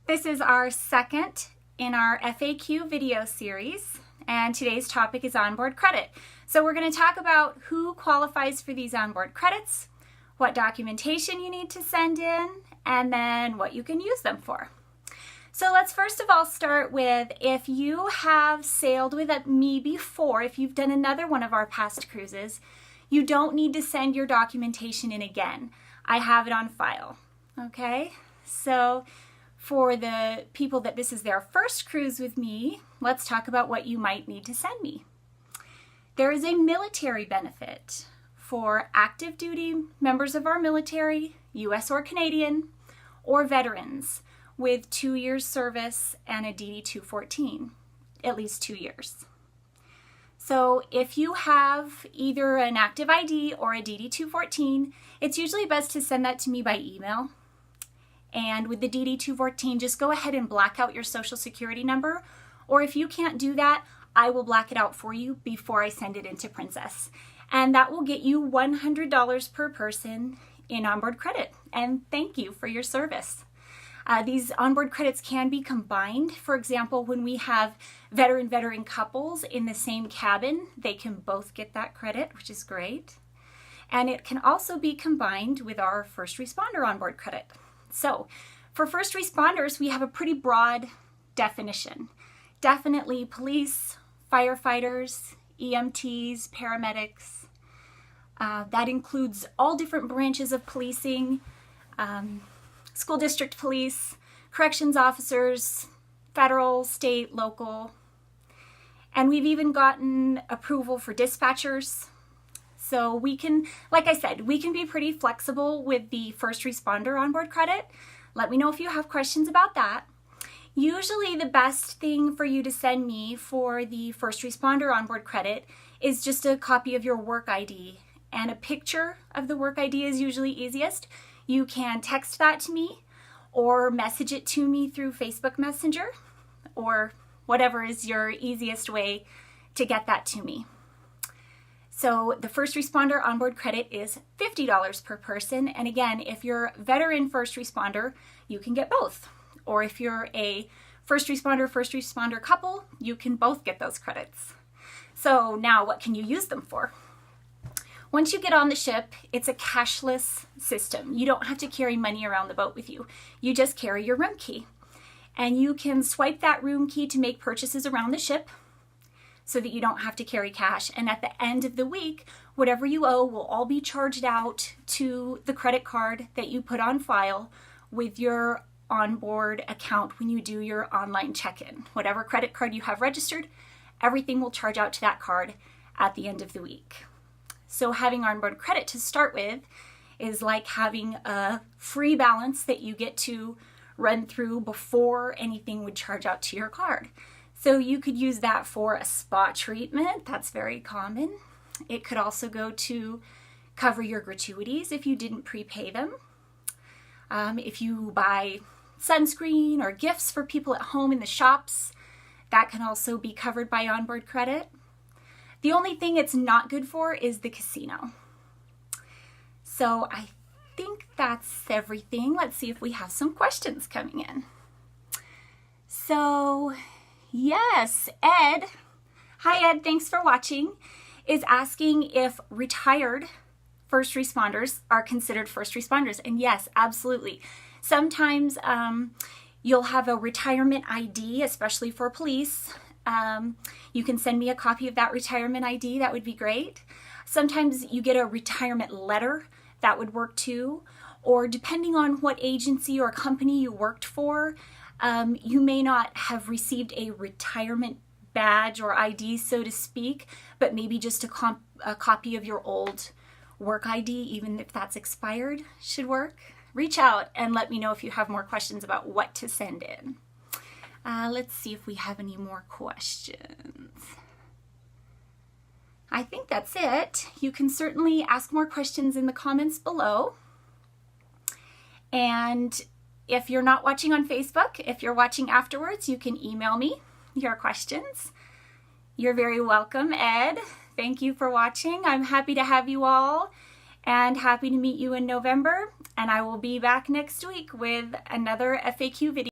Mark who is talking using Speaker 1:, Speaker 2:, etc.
Speaker 1: This is our second in our FAQ video series, and today's topic is onboard credit. So we're going to talk about who qualifies for these onboard credits, what documentation you need to send in, and then what you can use them for. So let's first of all start with, if you have sailed with me before, if you've done another one of our past cruises, you don't need to send your documentation in again. I have it on file, okay? So for the people that this is their first cruise with me, let's talk about what you might need to send me. There is a military benefit for active duty members of our military, US or Canadian, or veterans with 2 years service and a DD-214, at least 2 years. So if you have either an active ID or a DD-214, it's usually best to send that to me by email. And with the DD-214, just go ahead and black out your social security number, or if you can't do that, I will black it out for you before I send it into Princess. And that will get you $100 per person in onboard credit. And thank you for your service. These onboard credits can be combined. For example, when we have veteran couples in the same cabin, they can both get that credit, which is great. And it can also be combined with our first responder onboard credit. So for first responders, we have a pretty broad definition. Definitely police, firefighters, EMTs, paramedics. That includes all different branches of policing, school district police, corrections officers, federal, state, local. And we've even gotten approval for dispatchers. So we can, like I said, we can be pretty flexible with the first responder onboard credit. Let me know if you have questions about that. Usually the best thing for you to send me for the first responder onboard credit is just a copy of your work ID, and a picture of the work ID is usually easiest. You can text that to me or message it to me through Facebook Messenger, or whatever is your easiest way to get that to me. So the first responder onboard credit is $50 per person. And again, if you're veteran first responder, you can get both. Or if you're a first responder couple, you can both get those credits. So now what can you use them for? Once you get on the ship, it's a cashless system. You don't have to carry money around the boat with you. You just carry your room key. And you can swipe that room key to make purchases around the ship, so that you don't have to carry cash. And at the end of the week, whatever you owe will all be charged out to the credit card that you put on file with your onboard account when you do your online check-in. Whatever credit card you have registered, everything will charge out to that card at the end of the week. So having onboard credit to start with is like having a free balance that you get to run through before anything would charge out to your card. So you could use that for a spa treatment. That's very common. It could also go to cover your gratuities if you didn't prepay them. If you buy sunscreen or gifts for people at home in the shops, that can also be covered by onboard credit. The only thing it's not good for is the casino. So I think that's everything. Let's see if we have some questions coming in. So yes, Ed, hi Ed, thanks for watching, is asking if retired first responders are considered first responders. And yes, absolutely. Sometimes you'll have a retirement ID, especially for police. You can send me a copy of that retirement ID, that would be great. Sometimes you get a retirement letter, that would work too. Or depending on what agency or company you worked for, you may not have received a retirement badge or ID, so to speak, but maybe just a copy of your old work ID, even if that's expired, should work. Reach out and let me know if you have more questions about what to send in. Let's see if we have any more questions. I think that's it. You can certainly ask more questions in the comments below. And if you're not watching on Facebook, if you're watching afterwards, you can email me your questions. You're very welcome, Ed. Thank you for watching. I'm happy to have you all and happy to meet you in November. And I will be back next week with another FAQ video.